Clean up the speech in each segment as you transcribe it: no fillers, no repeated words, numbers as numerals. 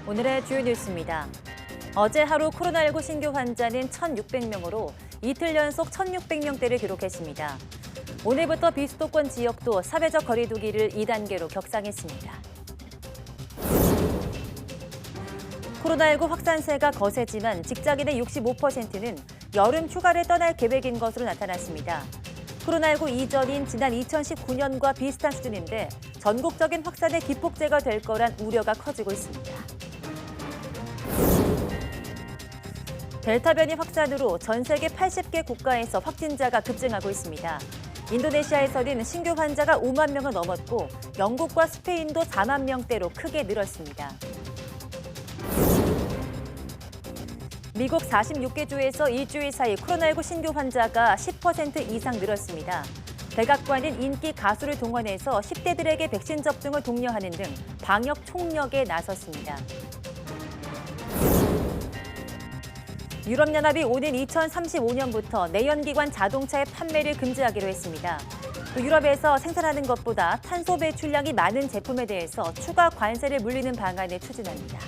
오늘의 주요 뉴스입니다. 어제 하루 코로나19 신규 환자는 1,600명으로 이틀 연속 1,600명대를 기록했습니다. 오늘부터 비수도권 지역도 사회적 거리 두기를 2단계로 격상했습니다. 코로나19 확산세가 거세지만 직장인의 65%는 여름 휴가를 떠날 계획인 것으로 나타났습니다. 코로나19 이전인 지난 2019년과 비슷한 수준인데 전국적인 확산의 기폭제가 될 거란 우려가 커지고 있습니다. 델타 변이 확산으로 전 세계 80개 국가에서 확진자가 급증하고 있습니다. 인도네시아에서는 신규 환자가 5만 명을 넘었고 영국과 스페인도 4만 명대로 크게 늘었습니다. 미국 46개 주에서 일주일 사이 코로나19 신규 환자가 10% 이상 늘었습니다. 백악관은 인기 가수를 동원해서 10대들에게 백신 접종을 독려하는 등 방역 총력에 나섰습니다. 유럽연합이 오는 2035년부터 내연기관 자동차의 판매를 금지하기로 했습니다. 또 유럽에서 생산하는 것보다 탄소 배출량이 많은 제품에 대해서 추가 관세를 물리는 방안을 추진합니다.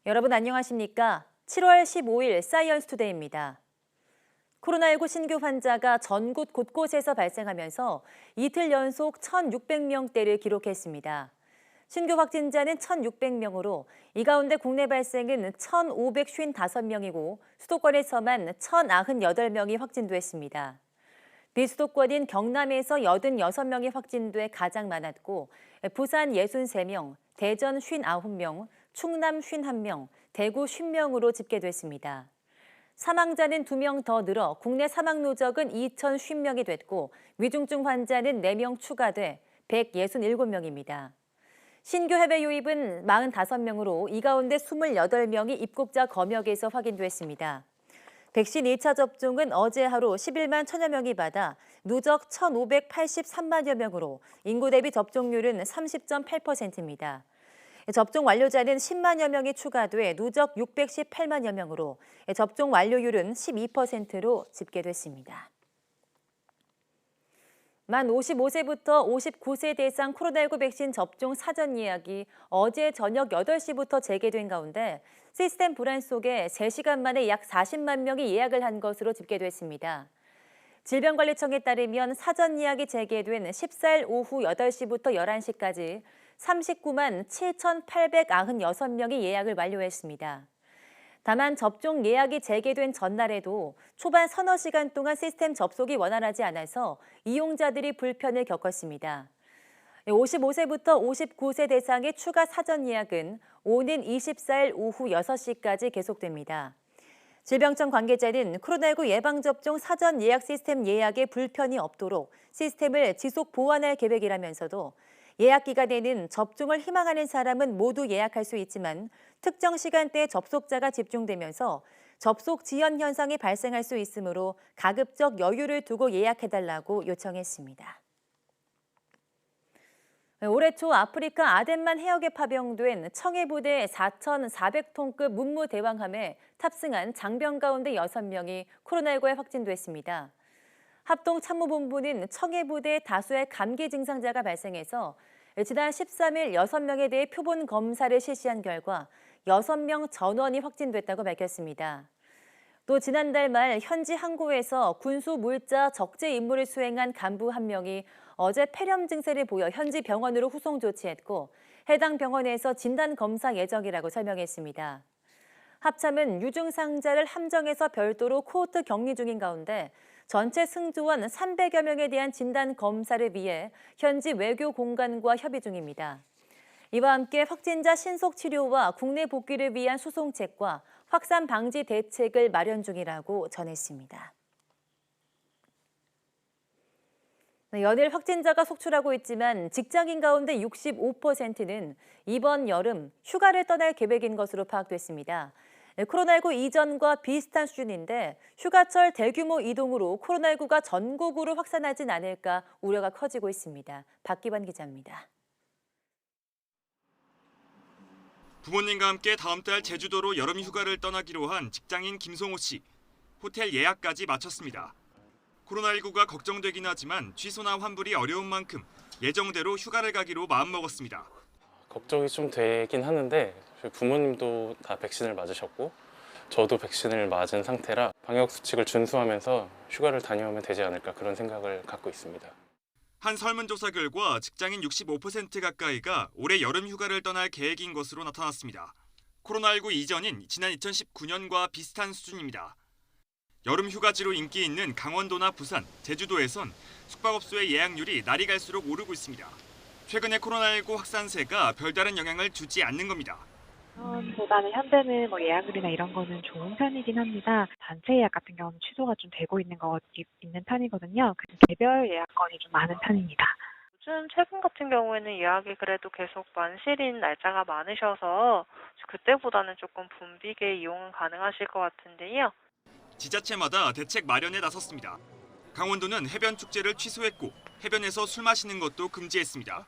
여러분 안녕하십니까? 7월 15일 사이언스 투데이입니다. 코로나19 신규 환자가 전국 곳곳에서 발생하면서 이틀 연속 1,600명대를 기록했습니다. 신규 확진자는 1,600명으로 이 가운데 국내 발생은 1,555명이고 수도권에서만 1,098명이 확진됐습니다. 비수도권인 경남에서 86명이 확진돼 가장 많았고 부산 63명, 대전 59명, 충남 51명, 대구 50명으로 집계됐습니다. 사망자는 2명 더 늘어 국내 사망 누적은 2,050명이 됐고 위중증 환자는 4명 추가돼 167명입니다. 신규 해외 유입은 45명으로 이 가운데 28명이 입국자 검역에서 확인됐습니다. 백신 2차 접종은 어제 하루 11만 1천여 명이 받아 누적 1,583만여 명으로 인구 대비 접종률은 30.8%입니다. 접종 완료자는 10만여 명이 추가돼 누적 618만여 명으로 접종 완료율은 12%로 집계됐습니다. 만 55세부터 59세 대상 코로나19 백신 접종 사전 예약이 어제 저녁 8시부터 재개된 가운데 시스템 불안 속에 3시간 만에 약 40만 명이 예약을 한 것으로 집계됐습니다. 질병관리청에 따르면 사전 예약이 재개된 14일 오후 8시부터 11시까지 39만 7,896명이 예약을 완료했습니다. 다만 접종 예약이 재개된 전날에도 초반 서너 시간 동안 시스템 접속이 원활하지 않아서 이용자들이 불편을 겪었습니다. 55세부터 59세 대상의 추가 사전 예약은 오는 24일 오후 6시까지 계속됩니다. 질병청 관계자는 코로나19 예방접종 사전 예약 시스템 예약에 불편이 없도록 시스템을 지속 보완할 계획이라면서도 예약 기간에는 접종을 희망하는 사람은 모두 예약할 수 있지만 특정 시간대에 접속자가 집중되면서 접속 지연 현상이 발생할 수 있으므로 가급적 여유를 두고 예약해달라고 요청했습니다. 올해 초 아프리카 아덴만 해역에 파병된 청해부대 4,400톤급 문무대왕함에 탑승한 장병 가운데 6명이 코로나19에 확진됐습니다. 합동참모본부는 청해부대 다수의 감기 증상자가 발생해서 지난 13일 6명에 대해 표본 검사를 실시한 결과 6명 전원이 확진됐다고 밝혔습니다. 또 지난달 말 현지 항구에서 군수 물자 적재 임무를 수행한 간부 1명이 어제 폐렴 증세를 보여 현지 병원으로 후송 조치했고 해당 병원에서 진단 검사 예정이라고 설명했습니다. 합참은 유증상자를 함정에서 별도로 코호트 격리 중인 가운데 전체 승조원 300여 명에 대한 진단 검사를 위해 현지 외교 공간과 협의 중입니다. 이와 함께 확진자 신속 치료와 국내 복귀를 위한 수송책과 확산 방지 대책을 마련 중이라고 전했습니다. 연일 확진자가 속출하고 있지만 직장인 가운데 65%는 이번 여름 휴가를 떠날 계획인 것으로 파악됐습니다. 코로나19 이전과 비슷한 수준인데 휴가철 대규모 이동으로 코로나19가 전국으로 확산하진 않을까 우려가 커지고 있습니다. 박기환 기자입니다. 부모님과 함께 다음 달 제주도로 여름 휴가를 떠나기로 한 직장인 김성호 씨. 호텔 예약까지 마쳤습니다. 코로나19가 걱정되긴 하지만 취소나 환불이 어려운 만큼 예정대로 휴가를 가기로 마음먹었습니다. 걱정이 좀 되긴 하는데 저희 부모님도 다 백신을 맞으셨고 저도 백신을 맞은 상태라 방역 수칙을 준수하면서 휴가를 다녀오면 되지 않을까 그런 생각을 갖고 있습니다. 한 설문조사 결과 직장인 65% 가까이가 올해 여름 휴가를 떠날 계획인 것으로 나타났습니다. 코로나19 이전인 지난 2019년과 비슷한 수준입니다. 여름 휴가지로 인기 있는 강원도나 부산, 제주도에선 숙박업소의 예약률이 날이 갈수록 오르고 있습니다. 최근의 코로나19 확산세가 별다른 영향을 주지 않는 겁니다. 보다는 현대는 예약률이나 이런 거는 좋은 편이긴 합니다. 단체 예약 같은 경우는 취소가 좀 되고 있는 편이거든요. 개별 예약건이 좀 많은 편입니다. 요즘 최근 같은 경우에는 예약이 그래도 계속 만실인 날짜가 많으셔서 그때보다는 조금 붐비게 이용은 가능하실 것 같은데요. 지자체마다 대책 마련에 나섰습니다. 강원도는 해변 축제를 취소했고 해변에서 술 마시는 것도 금지했습니다.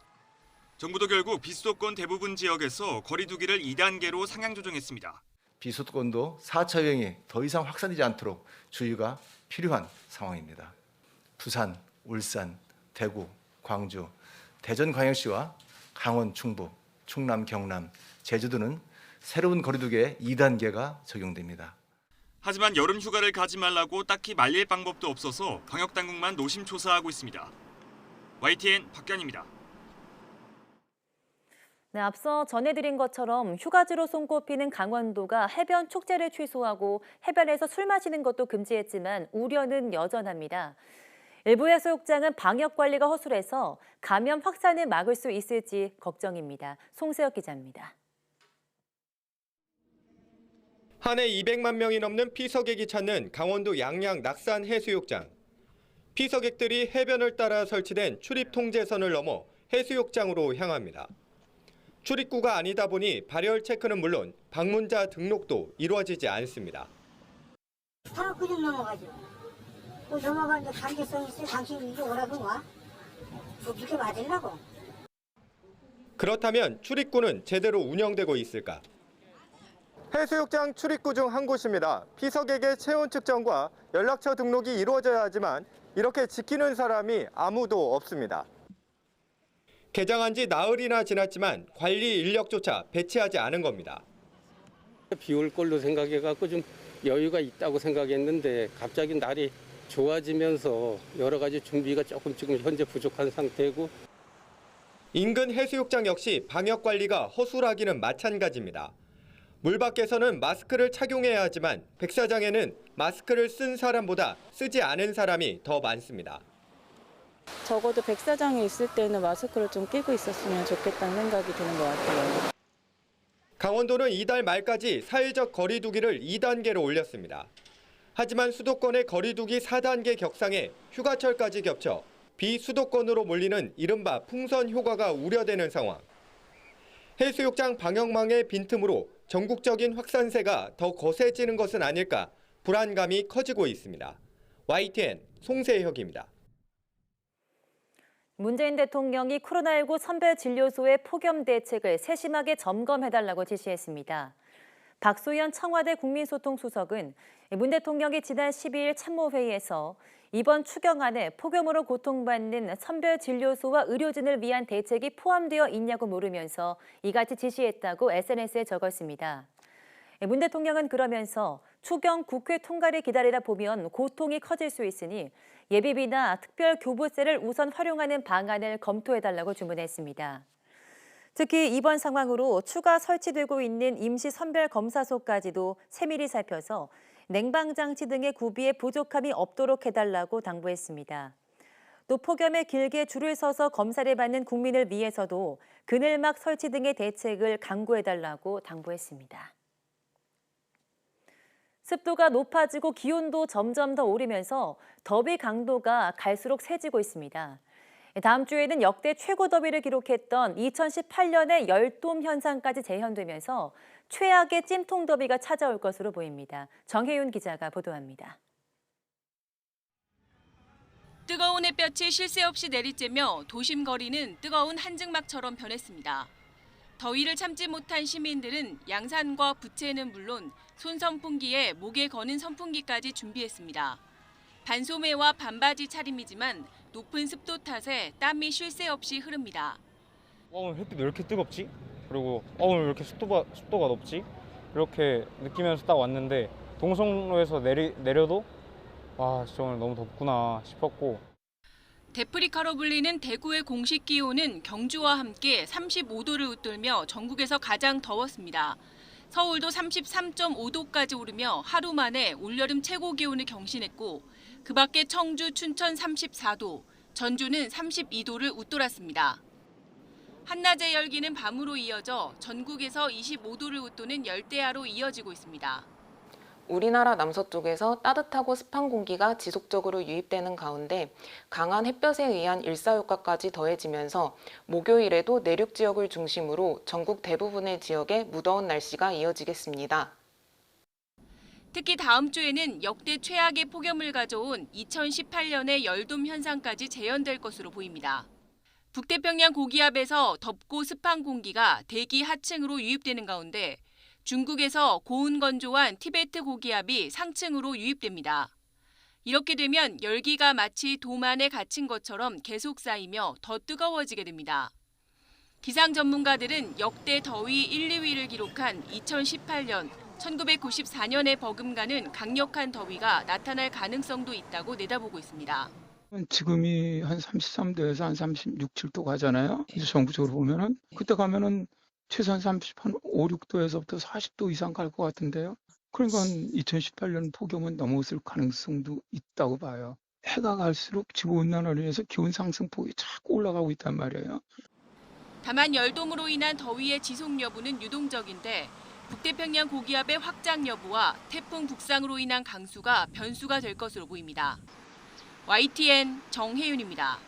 정부도 결국 비수도권 대부분 지역에서 거리 두기를 2단계로 상향 조정했습니다. 비수도권도 4차 유행이 더 이상 확산되지 않도록 주의가 필요한 상황입니다. 부산, 울산, 대구, 광주, 대전광역시와 강원, 충북, 충남, 경남, 제주도는 새로운 거리 두기의 2단계가 적용됩니다. 하지만 여름 휴가를 가지 말라고 딱히 말릴 방법도 없어서 방역당국만 노심초사하고 있습니다. YTN 박견입니다. 네, 앞서 전해드린 것처럼 휴가지로 손꼽히는 강원도가 해변 축제를 취소하고 해변에서 술 마시는 것도 금지했지만 우려는 여전합니다. 일부 해수욕장은 방역 관리가 허술해서 감염 확산을 막을 수 있을지 걱정입니다. 송세혁 기자입니다. 한 해 200만 명이 넘는 피서객이 찾는 강원도 양양 낙산 해수욕장. 피서객들이 해변을 따라 설치된 출입 통제선을 넘어 해수욕장으로 향합니다. 출입구가 아니다 보니 발열 체크는 물론 방문자 등록도 이루어지지 않습니다. 다 그냥 넘어가죠. 넘어가는데 단계성 있어요. 당신이 이제 오라고 와? 그렇게 맞으려고. 그렇다면 출입구는 제대로 운영되고 있을까? 해수욕장 출입구 중 한 곳입니다. 피서객의 체온 측정과 연락처 등록이 이루어져야 하지만 이렇게 지키는 사람이 아무도 없습니다. 개장한 지 나흘이나 지났지만 관리 인력조차 배치하지 않은 겁니다. 비 올 걸로 생각해갖고 좀 여유가 있다고 생각했는데 갑자기 날이 좋아지면서 여러 가지 준비가 조금 지금 현재 부족한 상태고. 인근 해수욕장 역시 방역 관리가 허술하기는 마찬가지입니다. 물 밖에서는 마스크를 착용해야 하지만 백사장에는 마스크를 쓴 사람보다 쓰지 않은 사람이 더 많습니다. 적어도 백사장에 있을 때는 마스크를 좀 끼고 있었으면 좋겠다는 생각이 드는 것 같아요. 강원도는 이달 말까지 사회적 거리 두기를 2단계로 올렸습니다. 하지만 수도권의 거리 두기 4단계 격상에 휴가철까지 겹쳐 비수도권으로 몰리는 이른바 풍선 효과가 우려되는 상황. 해수욕장 방역망의 빈틈으로 전국적인 확산세가 더 거세지는 것은 아닐까 불안감이 커지고 있습니다. YTN 송세혁입니다. 문재인 대통령이 코로나19 선별진료소의 폭염 대책을 세심하게 점검해달라고 지시했습니다. 박소연 청와대 국민소통수석은 문 대통령이 지난 12일 참모회의에서 이번 추경안에 폭염으로 고통받는 선별진료소와 의료진을 위한 대책이 포함되어 있냐고 물으면서 이같이 지시했다고 SNS에 적었습니다. 문 대통령은 그러면서 추경 국회 통과를 기다리다 보면 고통이 커질 수 있으니 예비비나 특별교부세를 우선 활용하는 방안을 검토해달라고 주문했습니다. 특히 이번 상황으로 추가 설치되고 있는 임시선별검사소까지도 세밀히 살펴서 냉방장치 등의 구비에 부족함이 없도록 해달라고 당부했습니다. 또 폭염에 길게 줄을 서서 검사를 받는 국민을 위해서도 그늘막 설치 등의 대책을 강구해달라고 당부했습니다. 습도가 높아지고 기온도 점점 더 오르면서 더위 강도가 갈수록 세지고 있습니다. 다음 주에는 역대 최고 더위를 기록했던 2018년의 열돔 현상까지 재현되면서 최악의 찜통 더위가 찾아올 것으로 보입니다. 정혜윤 기자가 보도합니다. 뜨거운 햇볕이 쉴 새 없이 내리쬐며 도심 거리는 뜨거운 한증막처럼 변했습니다. 더위를 참지 못한 시민들은 양산과 부채는 물론 손선풍기에 목에 거는 선풍기까지 준비했습니다. 반소매와 반바지 차림이지만 높은 습도 탓에 땀이 쉴 새 없이 흐릅니다. 오늘 햇빛 왜 이렇게 뜨겁지? 그리고 오늘 왜 이렇게 습도가 높지? 이렇게 느끼면서 딱 왔는데 동성로에서 내려도 와 진짜 오늘 너무 덥구나 싶었고. 데프리카로 불리는 대구의 공식 기온은 경주와 함께 35도를 웃돌며 전국에서 가장 더웠습니다. 서울도 33.5도까지 오르며 하루 만에 올여름 최고 기온을 경신했고 그 밖에 청주, 춘천 34도, 전주는 32도를 웃돌았습니다. 한낮의 열기는 밤으로 이어져 전국에서 25도를 웃도는 열대야로 이어지고 있습니다. 우리나라 남서쪽에서 따뜻하고 습한 공기가 지속적으로 유입되는 가운데 강한 햇볕에 의한 일사효과까지 더해지면서 목요일에도 내륙 지역을 중심으로 전국 대부분의 지역에 무더운 날씨가 이어지겠습니다. 특히 다음 주에는 역대 최악의 폭염을 가져온 2018년의 열돔 현상까지 재현될 것으로 보입니다. 북태평양 고기압에서 덥고 습한 공기가 대기 하층으로 유입되는 가운데 중국에서 고온 건조한 티베트 고기압이 상층으로 유입됩니다. 이렇게 되면 열기가 마치 돔 안에 갇힌 것처럼 계속 쌓이며 더 뜨거워지게 됩니다. 기상 전문가들은 역대 더위 1, 2위를 기록한 2018년, 1994년에 버금가는 강력한 더위가 나타날 가능성도 있다고 내다보고 있습니다. 지금이 한 33도에서 한 36, 7도 가잖아요. 이제 전국적으로 보면은 그때 가면은 최소한 5, 6도에서부터 40도 이상 갈 것 같은데요. 그러니까 2018년 폭염은 넘어설 가능성도 있다고 봐요. 해가 갈수록 지구온난화로 인해서 기온 상승폭이 자꾸 올라가고 있단 말이에요. 다만 열돔으로 인한 더위의 지속 여부는 유동적인데 북태평양 고기압의 확장 여부와 태풍 북상으로 인한 강수가 변수가 될 것으로 보입니다. YTN 정혜윤입니다.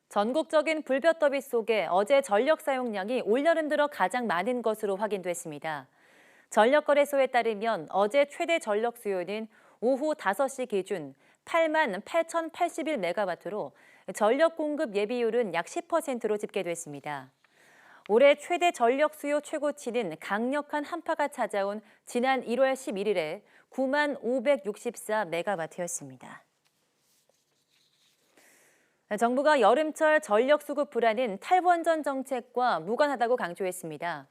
전국적인 불볕더위 속에 어제 전력 사용량이 올여름 들어 가장 많은 것으로 확인됐습니다. 전력거래소에 따르면 어제 최대 전력 수요는 오후 5시 기준 8만 8,081메가와트로 전력 공급 예비율은 약 10%로 집계됐습니다. 올해 최대 전력 수요 최고치는 강력한 한파가 찾아온 지난 1월 11일에 9만 564메가와트였습니다. 정부가 여름철 전력 수급 불안은 탈원전 정책과 무관하다고 강조했습니다.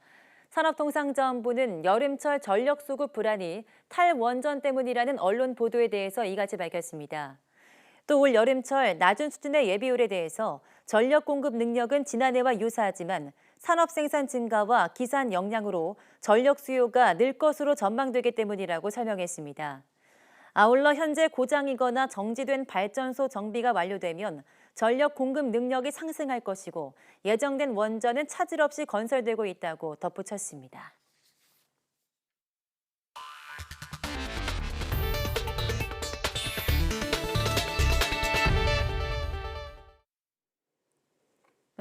산업통상자원부는 여름철 전력 수급 불안이 탈원전 때문이라는 언론 보도에 대해서 이같이 밝혔습니다. 또 올 여름철 낮은 수준의 예비율에 대해서 전력 공급 능력은 지난해와 유사하지만 산업 생산 증가와 기산 역량으로 전력 수요가 늘 것으로 전망되기 때문이라고 설명했습니다. 아울러 현재 고장이거나 정지된 발전소 정비가 완료되면 전력 공급 능력이 상승할 것이고 예정된 원전은 차질 없이 건설되고 있다고 덧붙였습니다.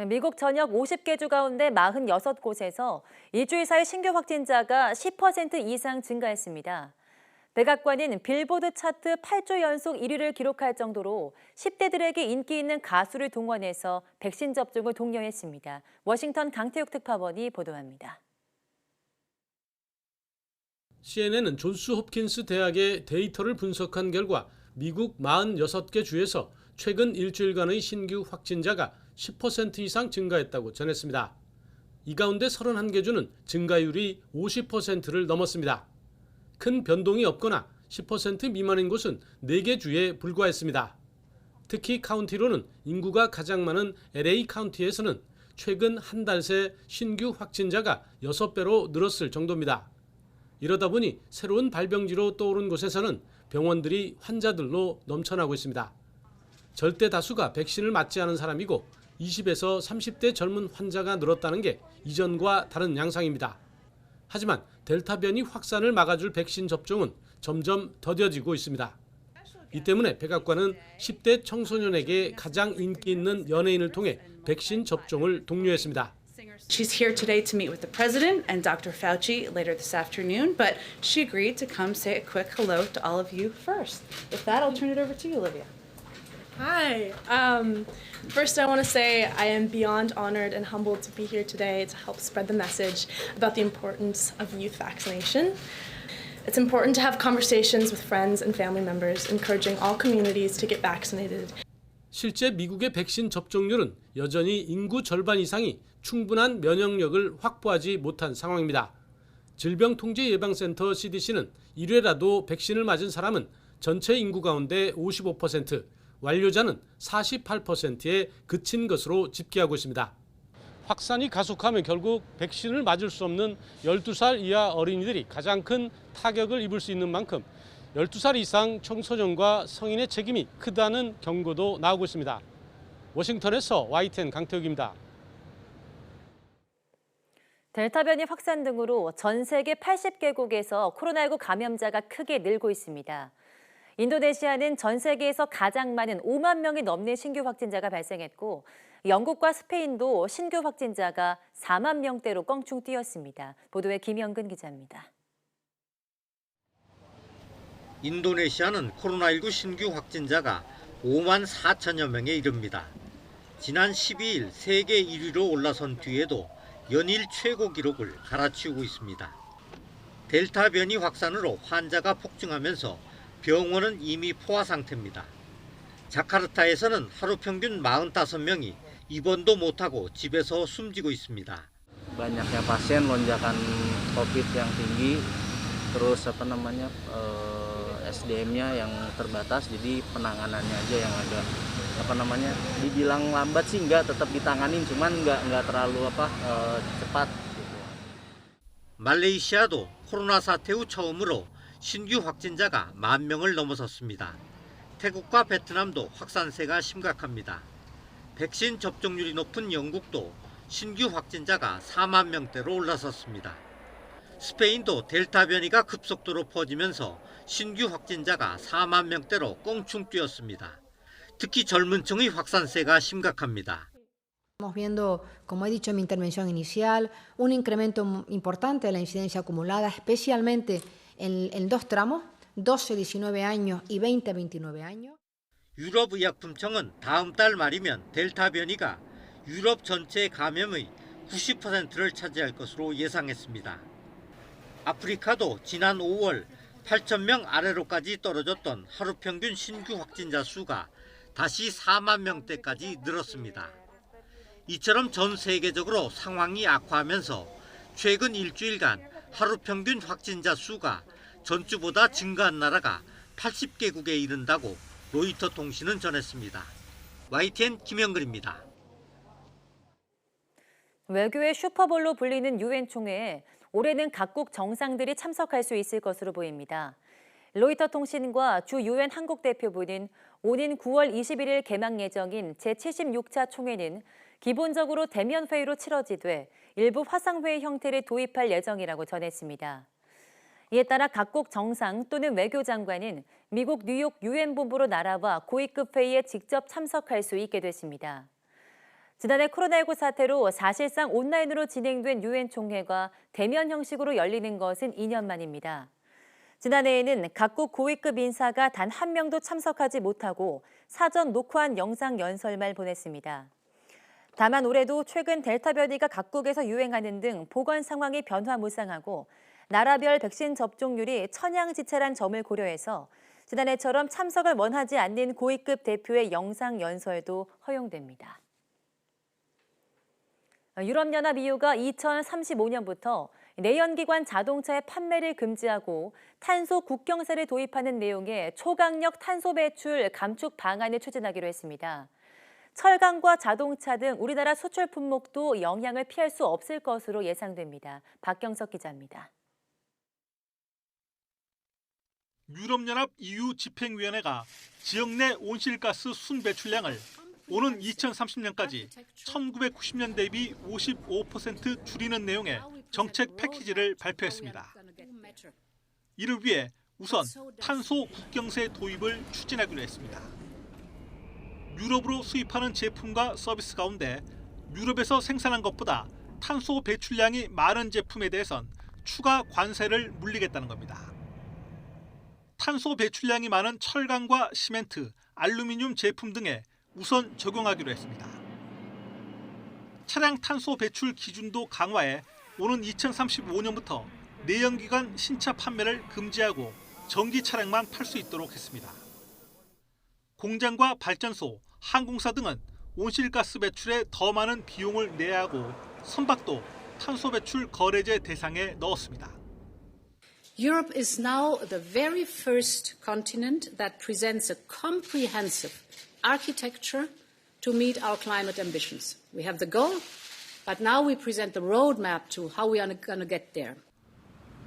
미국 전역 50개 주 가운데 46곳에서 일주일 사이 신규 확진자가 10% 이상 증가했습니다. 백악관은 빌보드 차트 8주 연속 1위를 기록할 정도로 10대들에게 인기 있는 가수를 동원해서 백신 접종을 독려했습니다. 워싱턴 강태욱 특파원이 보도합니다. CNN은 존스 홉킨스 대학의 데이터를 분석한 결과 미국 46개 주에서 최근 일주일간의 신규 확진자가 10% 이상 증가했다고 전했습니다. 이 가운데 31개 주는 증가율이 50%를 넘었습니다. 큰 변동이 없거나 10% 미만인 곳은 4개 주에 불과했습니다. 특히 카운티로는 인구가 가장 많은 LA 카운티에서는 최근 한 달 새 신규 확진자가 6배로 늘었을 정도입니다. 이러다 보니 새로운 발병지로 떠오른 곳에서는 병원들이 환자들로 넘쳐나고 있습니다. 절대 다수가 백신을 맞지 않은 사람이고 20에서 30대 젊은 환자가 늘었다는 게 이전과 다른 양상입니다. 하지만 델타 변이 확산을 막아줄 백신 접종은 점점 더뎌지고 있습니다. 이 때문에 백악관은 10대 청소년에게 가장 인기 있는 연예인을 통해 백신 접종을 독려했습니다. She's here today to meet with the president and Dr. Fauci later this afternoon, but she agreed to come say a quick hello to all of you first. With that, I'll turn it over to you, Olivia. Hi. First, I want to say I am beyond honored and humbled to be here today to help spread the message about the importance of youth vaccination. It's important to have conversations with friends and family members, encouraging all communities to get vaccinated. 실제 미국의 백신 접종률은 여전히 인구 절반 이상이 충분한 면역력을 확보하지 못한 상황입니다. 질병통제예방센터 CDC는 1회라도 백신을 맞은 사람은 전체 인구 가운데 55%, 완료자는 48%에 그친 것으로 집계하고 있습니다. 확산이 가속하면 결국 백신을 맞을 수 없는 12살 이하 어린이들이 가장 큰 타격을 입을 수 있는 만큼 12살 이상 청소년과 성인의 책임이 크다는 경고도 나오고 있습니다. 워싱턴에서 YTN 강태욱입니다. 델타 변이 확산 등으로 전 세계 80개국에서 코로나19 감염자가 크게 늘고 있습니다. 인도네시아는 전 세계에서 가장 많은 5만 명이 넘는 신규 확진자가 발생했고 영국과 스페인도 신규 확진자가 4만 명대로 껑충 뛰었습니다. 보도에 김영근 기자입니다. 인도네시아는 코로나19 신규 확진자가 5만 4천여 명에 이릅니다. 지난 12일 세계 1위로 올라선 뒤에도 연일 최고 기록을 갈아치우고 있습니다. 델타 변이 확산으로 환자가 폭증하면서 병원은 이미 포화 상태입니다. 자카르타에서는 하루 평균 45명이 입원도 못하고 집에서 숨지고 있습니다. Banyaknya pasien, lonjakan COVID yang tinggi, terus SDM-nya yang terbatas, jadi penanganannya aja yang agak dibilang lambat sih enggak, tetap ditanganin, cuman enggak terlalu cepat. 말레이시아도 코로나 사태 후 처음으로 신규 확진자가 10,000명을 넘어섰습니다. 태국과 베트남도 확산세가 심각합니다. 백신 접종률이 높은 영국도 신규 확진자가 4만 명대로 올라섰습니다. 스페인도 델타 변이가 급속도로 퍼지면서 신규 확진자가 4만 명대로 껑충 뛰었습니다. 특히 젊은 층의 확산세가 심각합니다. Estamos viendo, como he dicho en mi intervención inicial, un incremento importante de la incidencia acumulada, especialmente en dos tramos, 12-19 años y 20-29 años. 유럽의약품청은 다음 달 말이면 델타 변이가 유럽 전체 감염의 90%를 차지할 것으로 예상했습니다. 아프리카도 지난 5월 8,000명 아래로까지 떨어졌던 하루 평균 신규 확진자 수가 다시 4만 명대까지 늘었습니다. 이처럼 전 세계적으로 상황이 악화하면서 최근 일주일간 하루 평균 확진자 수가 전주보다 증가한 나라가 80개국에 이른다고 로이터 통신은 전했습니다. YTN 김영근입니다. 외교의 슈퍼볼로 불리는 유엔 총회에 올해는 각국 정상들이 참석할 수 있을 것으로 보입니다. 로이터 통신과 주 유엔 한국 대표부는 오는 9월 21일 개막 예정인 제76차 총회는 기본적으로 대면 회의로 치러지되 일부 화상회의 형태를 도입할 예정이라고 전했습니다. 이에 따라 각국 정상 또는 외교장관은 미국 뉴욕 유엔 본부로 날아와 고위급 회의에 직접 참석할 수 있게 됐습니다. 지난해 코로나19 사태로 사실상 온라인으로 진행된 유엔 총회가 대면 형식으로 열리는 것은 2년 만입니다. 지난해에는 각국 고위급 인사가 단 한 명도 참석하지 못하고 사전 녹화한 영상 연설만 보냈습니다. 다만 올해도 최근 델타 변이가 각국에서 유행하는 등 보건 상황이 변화무쌍하고 나라별 백신 접종률이 천양지차란 점을 고려해서 지난해처럼 참석을 원하지 않는 고위급 대표의 영상 연설도 허용됩니다. 유럽연합 EU가 2035년부터 내연기관 자동차의 판매를 금지하고 탄소 국경세를 도입하는 내용의 초강력 탄소 배출 감축 방안을 추진하기로 했습니다. 철강과 자동차 등 우리나라 수출 품목도 영향을 피할 수 없을 것으로 예상됩니다. 박경석 기자입니다. 유럽연합 EU 집행위원회가 지역 내 온실가스 순배출량을 오는 2030년까지 1990년 대비 55% 줄이는 내용의 정책 패키지를 발표했습니다. 이를 위해 우선 탄소 국경세 도입을 추진하기로 했습니다. 유럽으로 수입하는 제품과 서비스 가운데 유럽에서 생산한 것보다 탄소 배출량이 많은 제품에 대해선 추가 관세를 물리겠다는 겁니다. 탄소 배출량이 많은 철강과 시멘트, 알루미늄 제품 등에 우선 적용하기로 했습니다. 차량 탄소 배출 기준도 강화해 오는 2035년부터 내연기관 신차 판매를 금지하고 전기 차량만 팔 수 있도록 했습니다. 공장과 발전소, 항공사 등은 온실가스 배출에 더 많은 비용을 내야 하고 선박도 탄소 배출 거래제 대상에 넣었습니다. Europe is now the very first continent that presents a comprehensive architecture to meet our climate ambitions. We have the goal, but now we present the roadmap to how we are going to get there.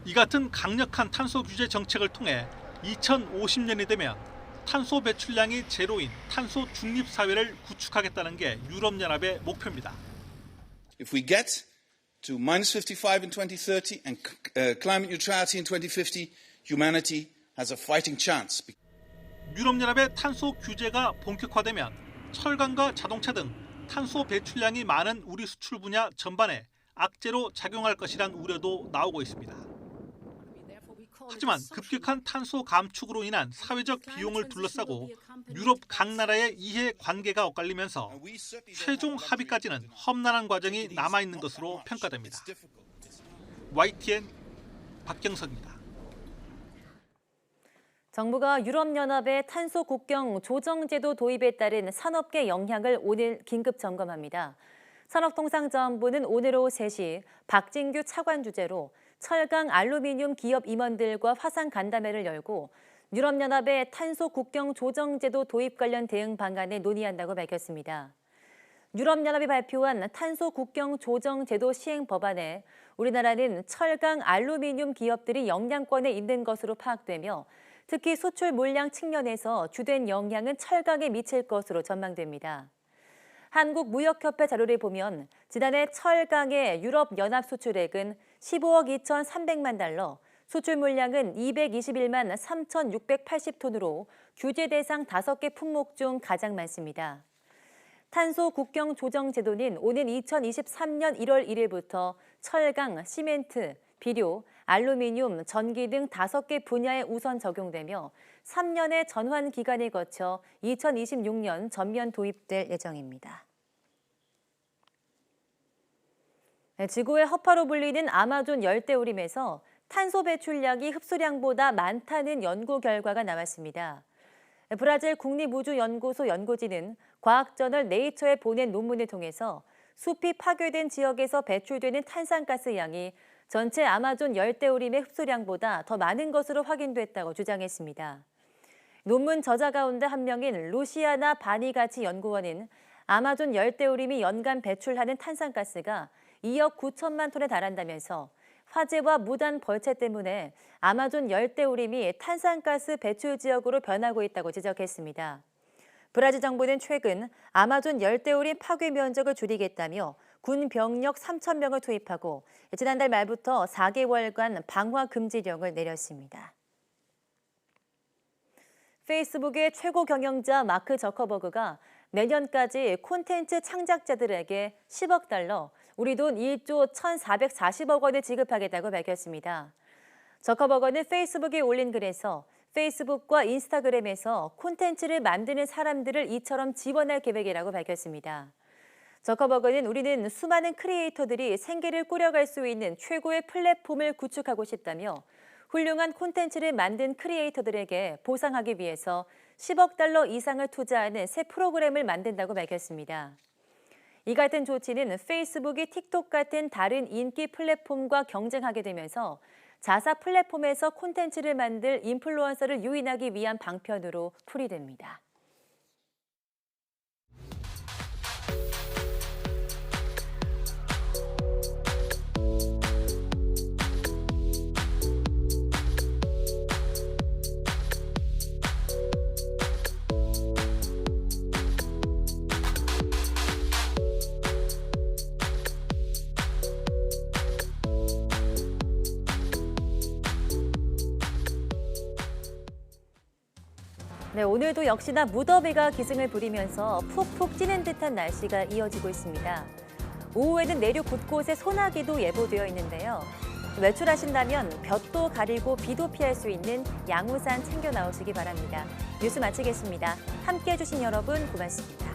이 같은 강력한 탄소 규제 정책을 통해 2050년이 되면 탄소 배출량이 제로인 탄소 중립 사회를 구축하겠다는 게 유럽연합의 목표입니다. If we get to minus 55 in 2030 and climate neutrality in 2050, humanity has a fighting chance. 유럽연합의 탄소 규제가 본격화되면 철강과 자동차 등 탄소 배출량이 많은 우리 수출 분야 전반에 악재로 작용할 것이란 우려도 나오고 있습니다. 하지만 급격한 탄소 감축으로 인한 사회적 비용을 둘러싸고 유럽 각 나라의 이해 관계가 엇갈리면서 최종 합의까지는 험난한 과정이 남아있는 것으로 평가됩니다. YTN 박경석입니다. 정부가 유럽연합의 탄소 국경 조정제도 도입에 따른 산업계 영향을 오늘 긴급 점검합니다. 산업통상자원부는 오늘 오후 3시 박진규 차관 주재로 철강 알루미늄 기업 임원들과 화상 간담회를 열고 유럽연합의 탄소 국경 조정제도 도입 관련 대응 방안을 논의한다고 밝혔습니다. 유럽연합이 발표한 탄소 국경 조정제도 시행 법안에 우리나라는 철강 알루미늄 기업들이 영향권에 있는 것으로 파악되며 특히 수출 물량 측면에서 주된 영향은 철강에 미칠 것으로 전망됩니다. 한국무역협회 자료를 보면 지난해 철강의 유럽연합 수출액은 15억 2,300만 달러, 수출 물량은 221만 3,680톤으로 규제 대상 5개 품목 중 가장 많습니다. 탄소 국경 조정 제도는 오는 2023년 1월 1일부터 철강, 시멘트, 비료, 알루미늄, 전기 등 5개 분야에 우선 적용되며 3년의 전환 기간을 거쳐 2026년 전면 도입될 예정입니다. 지구의 허파로 불리는 아마존 열대우림에서 탄소 배출량이 흡수량보다 많다는 연구 결과가 나왔습니다. 브라질 국립우주연구소 연구진은 과학저널 네이처에 보낸 논문을 통해서 숲이 파괴된 지역에서 배출되는 탄산가스 양이 전체 아마존 열대우림의 흡수량보다 더 많은 것으로 확인됐다고 주장했습니다. 논문 저자 가운데 한 명인 루시아나 바니가치 연구원은 아마존 열대우림이 연간 배출하는 탄산가스가 2억 9천만 톤에 달한다면서 화재와 무단 벌채 때문에 아마존 열대우림이 탄산가스 배출 지역으로 변하고 있다고 지적했습니다. 브라질 정부는 최근 아마존 열대우림 파괴 면적을 줄이겠다며 군 병력 3천 명을 투입하고 지난달 말부터 4개월간 방화 금지령을 내렸습니다. 페이스북의 최고 경영자 마크 저커버그가 내년까지 콘텐츠 창작자들에게 10억 달러, 우리 돈 1조 1,440억 원을 지급하겠다고 밝혔습니다. 저커버거는 페이스북에 올린 글에서 페이스북과 인스타그램에서 콘텐츠를 만드는 사람들을 이처럼 지원할 계획이라고 밝혔습니다. 저커버거는 우리는 수많은 크리에이터들이 생계를 꾸려갈 수 있는 최고의 플랫폼을 구축하고 싶다며 훌륭한 콘텐츠를 만든 크리에이터들에게 보상하기 위해서 10억 달러 이상을 투자하는 새 프로그램을 만든다고 밝혔습니다. 이 같은 조치는 페이스북이 틱톡 같은 다른 인기 플랫폼과 경쟁하게 되면서 자사 플랫폼에서 콘텐츠를 만들 인플루언서를 유인하기 위한 방편으로 풀이됩니다. 네, 오늘도 역시나 무더위가 기승을 부리면서 푹푹 찌는 듯한 날씨가 이어지고 있습니다. 오후에는 내륙 곳곳에 소나기도 예보되어 있는데요. 외출하신다면 볕도 가리고 비도 피할 수 있는 양우산 챙겨 나오시기 바랍니다. 뉴스 마치겠습니다. 함께해 주신 여러분 고맙습니다.